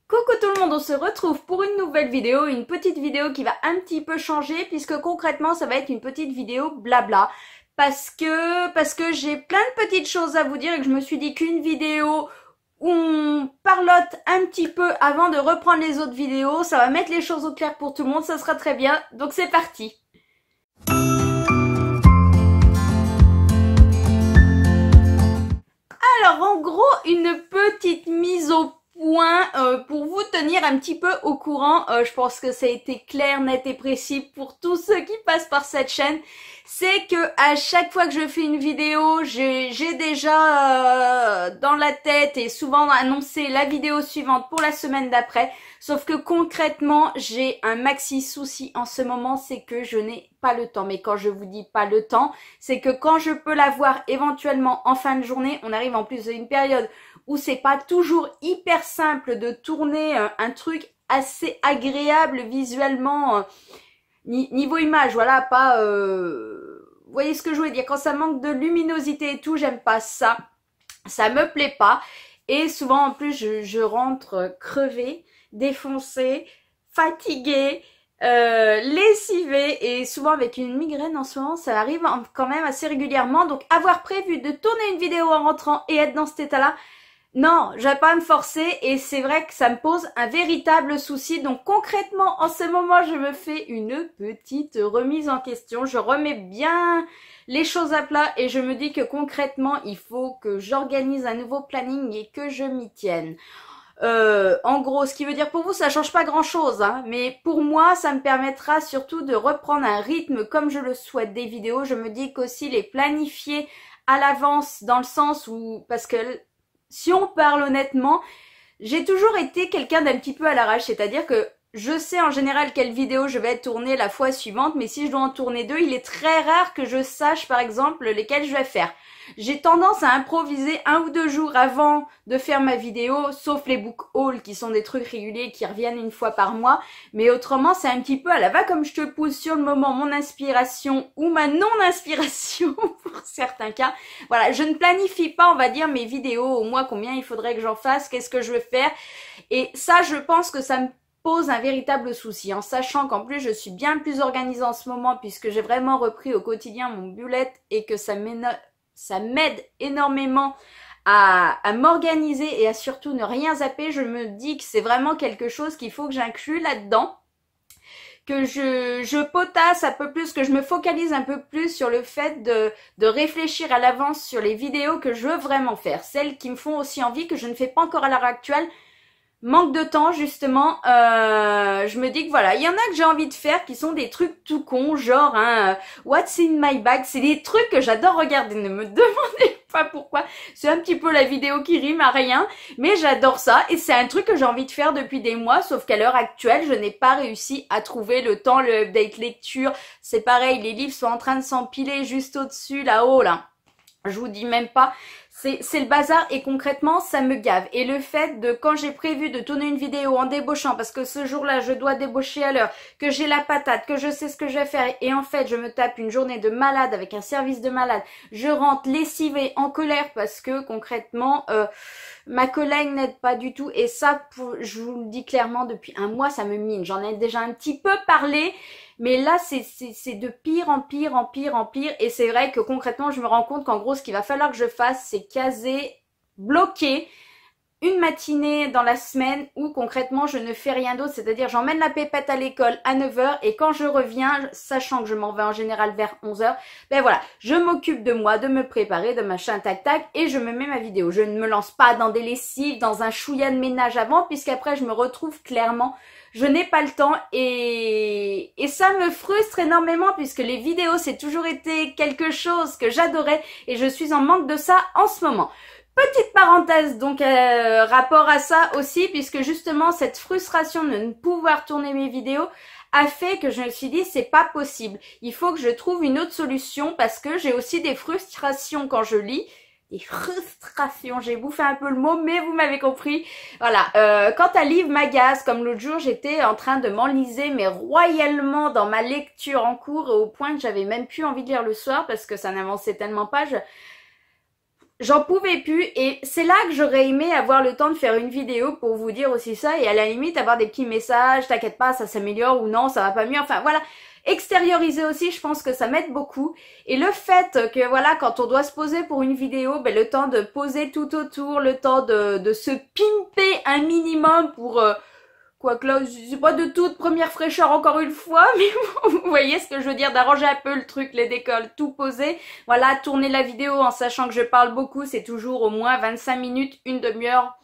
Coucou tout le monde, on se retrouve pour une nouvelle vidéo, une petite vidéo qui va un petit peu changer puisque concrètement ça va être une petite vidéo blabla parce que j'ai plein de petites choses à vous dire et que je me suis dit qu'une vidéo où on parlote un petit peu avant de reprendre les autres vidéos, ça va mettre les choses au clair pour tout le monde, ça sera très bien, donc c'est parti. Alors en gros, une petite mise au point pour vous tenir un petit peu au courant. Je pense que ça a été clair, net et précis pour tous ceux qui passent par cette chaîne. C'est que à chaque fois que je fais une vidéo, j'ai déjà dans la tête et souvent annoncé la vidéo suivante pour la semaine d'après. Sauf que concrètement, j'ai un maxi souci en ce moment, c'est que je n'ai pas le temps. Mais quand je vous dis pas le temps, c'est que quand je peux la voir éventuellement en fin de journée, on arrive en plus à une période où c'est pas toujours hyper simple de tourner un truc assez agréable visuellement, niveau image, voilà, pas... Vous voyez ce que je veux dire, quand ça manque de luminosité et tout, j'aime pas ça, ça me plaît pas, et souvent en plus je rentre crevée, défoncée, fatiguée, lessivée, et souvent avec une migraine en ce moment, ça arrive quand même assez régulièrement, donc avoir prévu de tourner une vidéo en rentrant et être dans cet état-là, non, je vais pas me forcer et c'est vrai que ça me pose un véritable souci. Donc concrètement, en ce moment, je me fais une petite remise en question. Je remets bien les choses à plat et je me dis que concrètement, il faut que j'organise un nouveau planning et que je m'y tienne. En gros, ce qui veut dire pour vous, ça change pas grand-chose, hein, mais pour moi, ça me permettra surtout de reprendre un rythme comme je le souhaite des vidéos. Je me dis qu'aussi les planifier à l'avance dans le sens où, parce que si on parle honnêtement, j'ai toujours été quelqu'un d'un petit peu à l'arrache, c'est-à-dire que je sais en général quelle vidéo je vais tourner la fois suivante, mais si je dois en tourner deux, il est très rare que je sache par exemple lesquelles je vais faire. J'ai tendance à improviser 1 ou 2 jours avant de faire ma vidéo, sauf les book hauls qui sont des trucs réguliers qui reviennent une fois par mois, mais autrement c'est un petit peu à la va comme je te pousse sur le moment mon inspiration ou ma non-inspiration pour certains cas. Voilà, je ne planifie pas on va dire mes vidéos au mois combien il faudrait que j'en fasse, qu'est-ce que je veux faire, et ça je pense que ça me pose un véritable souci, en sachant qu'en plus je suis bien plus organisée en ce moment puisque j'ai vraiment repris au quotidien mon bullet et que ça m'aide énormément à m'organiser et à surtout ne rien zapper. Je me dis que c'est vraiment quelque chose qu'il faut que j'inclue là-dedans, que je potasse un peu plus, que je me focalise un peu plus sur le fait de réfléchir à l'avance sur les vidéos que je veux vraiment faire, celles qui me font aussi envie, que je ne fais pas encore à l'heure actuelle. Manque de temps justement, je me dis que voilà, il y en a que j'ai envie de faire qui sont des trucs tout cons, genre What's in my bag, c'est des trucs que j'adore regarder, ne me demandez pas pourquoi, c'est un petit peu la vidéo qui rime à rien, mais j'adore ça et c'est un truc que j'ai envie de faire depuis des mois, sauf qu'à l'heure actuelle, je n'ai pas réussi à trouver le temps, le update lecture, c'est pareil, les livres sont en train de s'empiler juste au-dessus, là-haut, là. Je vous dis même pas, c'est le bazar et concrètement ça me gave. Et le fait de quand j'ai prévu de tourner une vidéo en débauchant parce que ce jour-là je dois débaucher à l'heure, que j'ai la patate, que je sais ce que je vais faire et en fait je me tape une journée de malade avec un service de malade, je rentre lessivée en colère parce que concrètement ma collègue n'aide pas du tout et ça je vous le dis clairement depuis un mois ça me mine. J'en ai déjà un petit peu parlé. Mais là, c'est de pire en pire, en pire, en pire. Et c'est vrai que concrètement, je me rends compte qu'en gros, ce qu'il va falloir que je fasse, c'est caser, bloquer une matinée dans la semaine où concrètement, je ne fais rien d'autre. C'est-à-dire, j'emmène la pépette à l'école à 9 h et quand je reviens, sachant que je m'en vais en général vers 11 h, ben voilà, je m'occupe de moi, de me préparer, de machin, tac, tac, et je me mets ma vidéo. Je ne me lance pas dans des lessives, dans un chouïa de ménage avant, puisqu'après, je me retrouve clairement... Je n'ai pas le temps et ça me frustre énormément puisque les vidéos c'est toujours été quelque chose que j'adorais et je suis en manque de ça en ce moment. Petite parenthèse donc rapport à ça aussi puisque justement cette frustration de ne pouvoir tourner mes vidéos a fait que je me suis dit c'est pas possible. Il faut que je trouve une autre solution parce que j'ai aussi des frustrations quand je lis. Des frustrations, j'ai bouffé un peu le mot, mais vous m'avez compris. Voilà, quand un livre m'agace, comme l'autre jour, j'étais en train de m'enliser, mais royalement dans ma lecture en cours, au point que j'avais même plus envie de lire le soir, parce que ça n'avançait tellement pas. j'en pouvais plus et c'est là que j'aurais aimé avoir le temps de faire une vidéo pour vous dire aussi ça et à la limite avoir des petits messages, t'inquiète pas, ça s'améliore ou non, ça va pas mieux, enfin voilà. Extérioriser aussi, je pense que ça m'aide beaucoup. Et le fait que voilà, quand on doit se poser pour une vidéo, ben, le temps de poser tout autour, le temps de se pimper un minimum pour... quoique là, c'est pas de toute première fraîcheur encore une fois, mais vous voyez ce que je veux dire, d'arranger un peu le truc, les décolles, tout poser. Voilà, tourner la vidéo en sachant que je parle beaucoup, c'est toujours au moins 25 minutes, une demi-heure.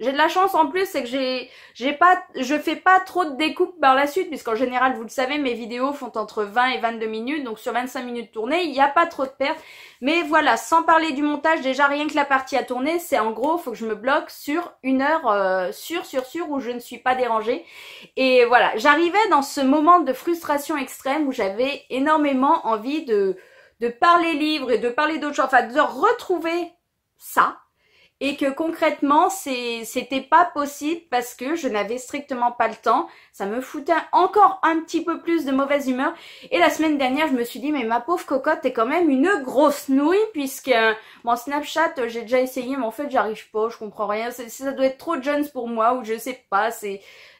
J'ai de la chance en plus, c'est que je fais pas trop de découpes par la suite, puisqu'en général, vous le savez, mes vidéos font entre 20 et 22 minutes, donc sur 25 minutes tournées, il n'y a pas trop de pertes. Mais voilà, sans parler du montage, déjà rien que la partie à tourner, c'est en gros, faut que je me bloque sur une heure sûre où je ne suis pas dérangée. Et voilà, j'arrivais dans ce moment de frustration extrême où j'avais énormément envie de parler livre et de parler d'autres choses, enfin de retrouver ça. Et que concrètement, c'était pas possible parce que je n'avais strictement pas le temps. Ça me foutait encore un petit peu plus de mauvaise humeur. Et la semaine dernière, je me suis dit, mais ma pauvre cocotte, t'es quand même une grosse nouille puisque mon Snapchat, j'ai déjà essayé, mais en fait, j'arrive pas, je comprends rien. Ça doit être trop jeune pour moi ou je sais pas.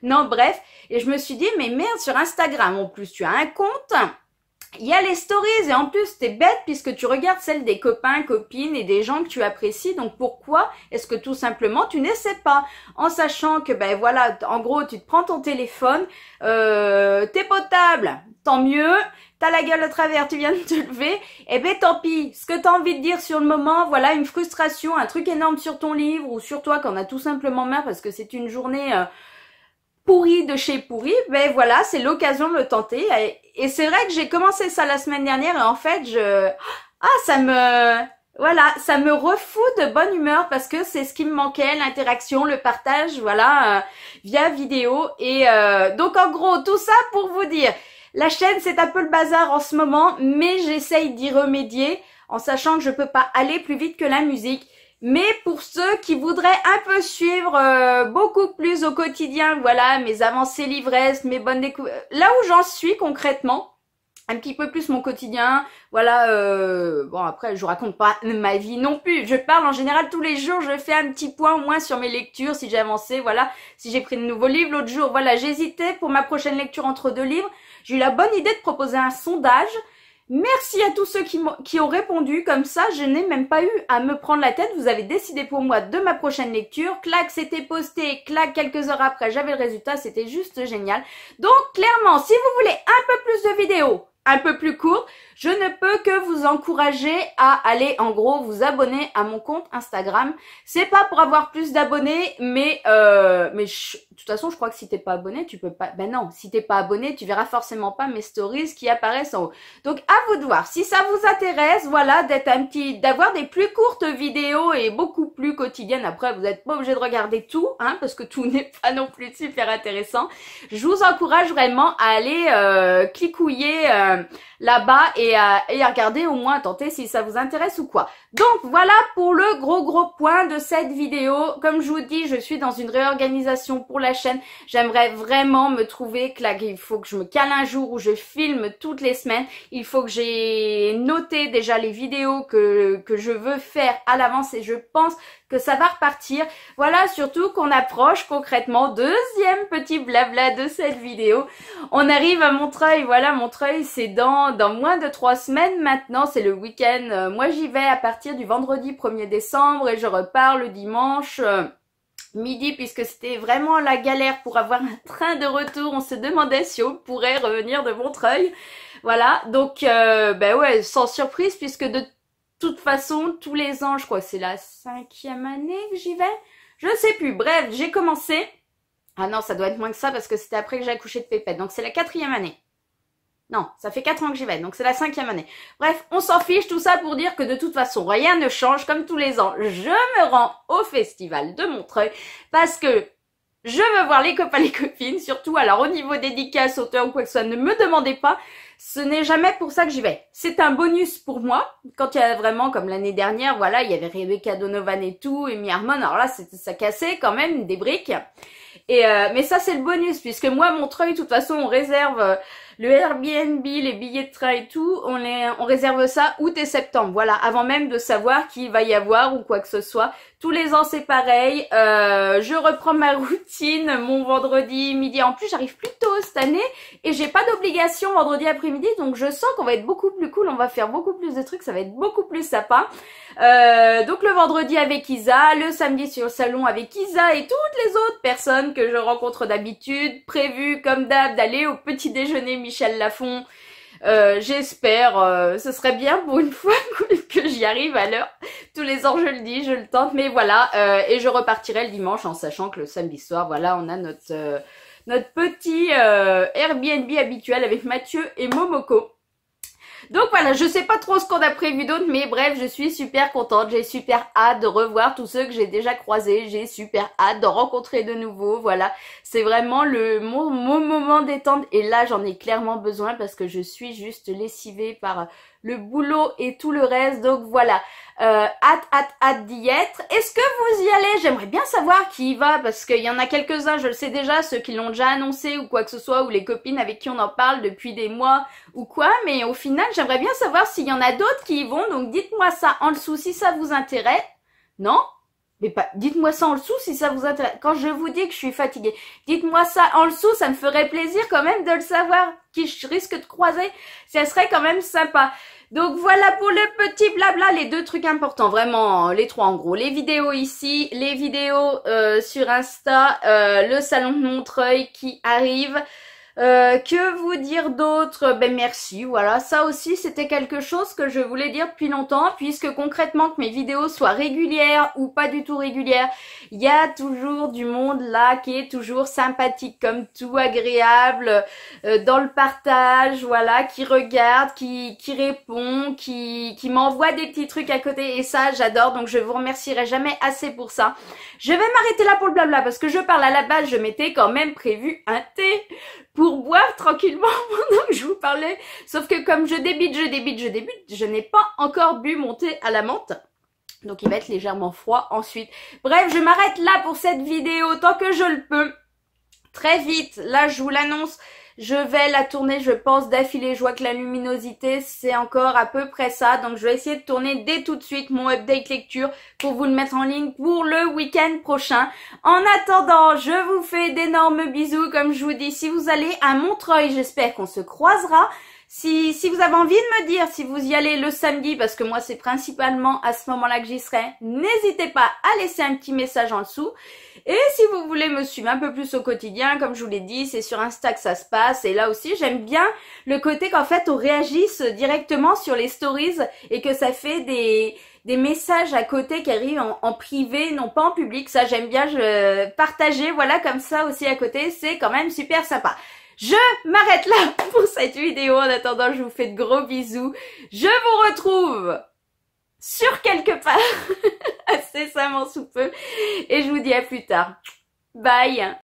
Non, bref. Et je me suis dit, mais merde, sur Instagram, en plus, tu as un compte. Il y a les stories et en plus t'es bête puisque tu regardes celles des copains, copines et des gens que tu apprécies. Donc pourquoi est-ce que tout simplement tu n'essaies pas en sachant que ben voilà, en gros tu te prends ton téléphone, t'es potable, tant mieux, t'as la gueule à travers, tu viens de te lever, et ben tant pis. Ce que t'as envie de dire sur le moment, voilà une frustration, un truc énorme sur ton livre ou sur toi qu'on a tout simplement marre parce que c'est une journée... pourri de chez pourri, ben voilà, c'est l'occasion de le tenter. Et c'est vrai que j'ai commencé ça la semaine dernière et en fait, ça me refout de bonne humeur parce que c'est ce qui me manquait, l'interaction, le partage, voilà, via vidéo. Et donc en gros, tout ça pour vous dire, la chaîne c'est un peu le bazar en ce moment, mais j'essaye d'y remédier en sachant que je peux pas aller plus vite que la musique. Mais pour ceux qui voudraient un peu suivre beaucoup plus au quotidien, voilà, mes avancées livresques, mes bonnes découvertes, là où j'en suis concrètement, un petit peu plus mon quotidien, voilà, bon après je vous raconte pas ma vie non plus, je parle en général tous les jours, je fais un petit point au moins sur mes lectures, si j'ai avancé, voilà, si j'ai pris de nouveaux livres, l'autre jour, voilà, j'hésitais pour ma prochaine lecture entre deux livres, j'ai eu la bonne idée de proposer un sondage. Merci à tous ceux qui ont répondu, comme ça je n'ai même pas eu à me prendre la tête, vous avez décidé pour moi de ma prochaine lecture, clac c'était posté, clac quelques heures après j'avais le résultat, c'était juste génial. Donc clairement si vous voulez un peu plus de vidéos, un peu plus court, je ne peux que vous encourager à aller en gros vous abonner à mon compte Instagram. C'est pas pour avoir plus d'abonnés, mais de toute façon je crois que si t'es pas abonné, tu peux pas. Ben non, si t'es pas abonné, tu verras forcément pas mes stories qui apparaissent en haut. Donc à vous de voir. Si ça vous intéresse, voilà, d'avoir des plus courtes vidéos et beaucoup plus quotidiennes. Après, vous n'êtes pas obligé de regarder tout, hein, parce que tout n'est pas non plus super intéressant. Je vous encourage vraiment à aller clicouiller là-bas et à regarder au moins, à tenter si ça vous intéresse ou quoi. Donc voilà pour le gros point de cette vidéo. Comme je vous dis, je suis dans une réorganisation pour la chaîne. J'aimerais vraiment me trouver claqué. Il faut que je me cale un jour où je filme toutes les semaines. Il faut que j'ai noté déjà les vidéos que je veux faire à l'avance et je pense que ça va repartir. Voilà, surtout qu'on approche concrètement, deuxième petit blabla de cette vidéo. On arrive à Montreuil, voilà, Montreuil c'est dans moins de 3 semaines maintenant, c'est le week-end. Moi j'y vais à partir du vendredi 1er décembre et je repars le dimanche midi puisque c'était vraiment la galère pour avoir un train de retour. On se demandait si on pourrait revenir de Montreuil. Voilà, donc ben ouais, sans surprise puisque de toute façon, tous les ans, je crois que c'est la 5e année que j'y vais. Je ne sais plus. Bref, j'ai commencé. Ah non, ça doit être moins que ça parce que c'était après que j'ai accouché de Pépette. Donc c'est la 4e année. Non, ça fait 4 ans que j'y vais. Donc c'est la 5e année. Bref, on s'en fiche. Tout ça pour dire que de toute façon, rien ne change. Comme tous les ans, je me rends au festival de Montreuil parce que je veux voir les copains, les copines. Surtout, alors au niveau dédicace, auteur ou quoi que ce soit, ne me demandez pas. Ce n'est jamais pour ça que j'y vais. C'est un bonus pour moi. Quand il y a vraiment, comme l'année dernière, voilà, il y avait Rebecca Donovan et tout, et Amy Harmon. Alors là, ça cassait quand même des briques. Et mais ça, c'est le bonus, puisque moi, Montreuil, de toute façon, on réserve le Airbnb, les billets de train et tout, on réserve ça août et septembre. Voilà, avant même de savoir qu'il va y avoir ou quoi que ce soit. Tous les ans c'est pareil. Je reprends ma routine mon vendredi midi. En plus j'arrive plus tôt cette année et j'ai pas d'obligation vendredi après-midi, donc je sens qu'on va être beaucoup plus cool. On va faire beaucoup plus de trucs, ça va être beaucoup plus sympa. Donc le vendredi avec Isa, le samedi sur le salon avec Isa et toutes les autres personnes que je rencontre d'habitude. Prévu comme d'hab d'aller au petit déjeuner Michel Lafon. J'espère, ce serait bien pour une fois que j'y arrive à l'heure. Tous les ans je le dis, je le tente, mais voilà. Et je repartirai le dimanche en sachant que le samedi soir, voilà, on a notre petit Airbnb habituel avec Mathieu et Momoko. Donc voilà, je sais pas trop ce qu'on a prévu d'autre, mais bref, je suis super contente, j'ai super hâte de revoir tous ceux que j'ai déjà croisés, j'ai super hâte de rencontrer de nouveau, voilà. C'est vraiment mon moment détente et là j'en ai clairement besoin parce que je suis juste lessivée par le boulot et tout le reste, donc voilà. Hâte d'y être. Est-ce que vous y allez? J'aimerais bien savoir qui y va parce qu'il y en a quelques-uns, je le sais déjà, ceux qui l'ont déjà annoncé ou quoi que ce soit, ou les copines avec qui on en parle depuis des mois ou quoi, mais au final j'aimerais bien savoir s'il y en a d'autres qui y vont, donc dites-moi ça en dessous si ça vous intéresse. Non? Mais pas, dites-moi ça en dessous si ça vous intéresse. Quand je vous dis que je suis fatiguée, dites-moi ça en dessous, ça me ferait plaisir quand même de le savoir, qui je risque de croiser, ça serait quand même sympa. Donc voilà pour le petit blabla, les deux trucs importants, vraiment les trois en gros. Les vidéos ici, les vidéos sur Insta, le salon de Montreuil qui arrive. Que vous dire d'autre? Ben merci, voilà, ça aussi c'était quelque chose que je voulais dire depuis longtemps, puisque concrètement que mes vidéos soient régulières ou pas du tout régulières, il y a toujours du monde là qui est toujours sympathique comme tout, agréable, dans le partage, voilà, qui regarde, qui répond, qui m'envoie des petits trucs à côté, et ça j'adore, donc je vous remercierai jamais assez pour ça. Je vais m'arrêter là pour le blabla, parce que je parle à la base, je m'étais quand même prévu un thé pour boire tranquillement pendant que je vous parlais. Sauf que comme je débite, je n'ai pas encore bu mon thé à la menthe. Donc il va être légèrement froid ensuite. Bref, je m'arrête là pour cette vidéo tant que je le peux. Très vite, là je vous l'annonce, je vais la tourner, je pense, d'affilée. Je vois que la luminosité, c'est encore à peu près ça. Donc, je vais essayer de tourner dès tout de suite mon update lecture pour vous le mettre en ligne pour le week-end prochain. En attendant, je vous fais d'énormes bisous. Comme je vous dis, si vous allez à Montreuil, j'espère qu'on se croisera. Si vous avez envie de me dire si vous y allez le samedi, parce que moi c'est principalement à ce moment-là que j'y serai, n'hésitez pas à laisser un petit message en dessous. Et si vous voulez me suivre un peu plus au quotidien, comme je vous l'ai dit, c'est sur Insta que ça se passe. Et là aussi, j'aime bien le côté qu'en fait on réagisse directement sur les stories et que ça fait des messages à côté qui arrivent en privé, non pas en public. Ça j'aime bien partager, voilà, comme ça aussi à côté, c'est quand même super sympa. Je m'arrête là pour cette vidéo. En attendant, je vous fais de gros bisous. Je vous retrouve sur quelque part assez incessamment sous peu. Et je vous dis à plus tard. Bye.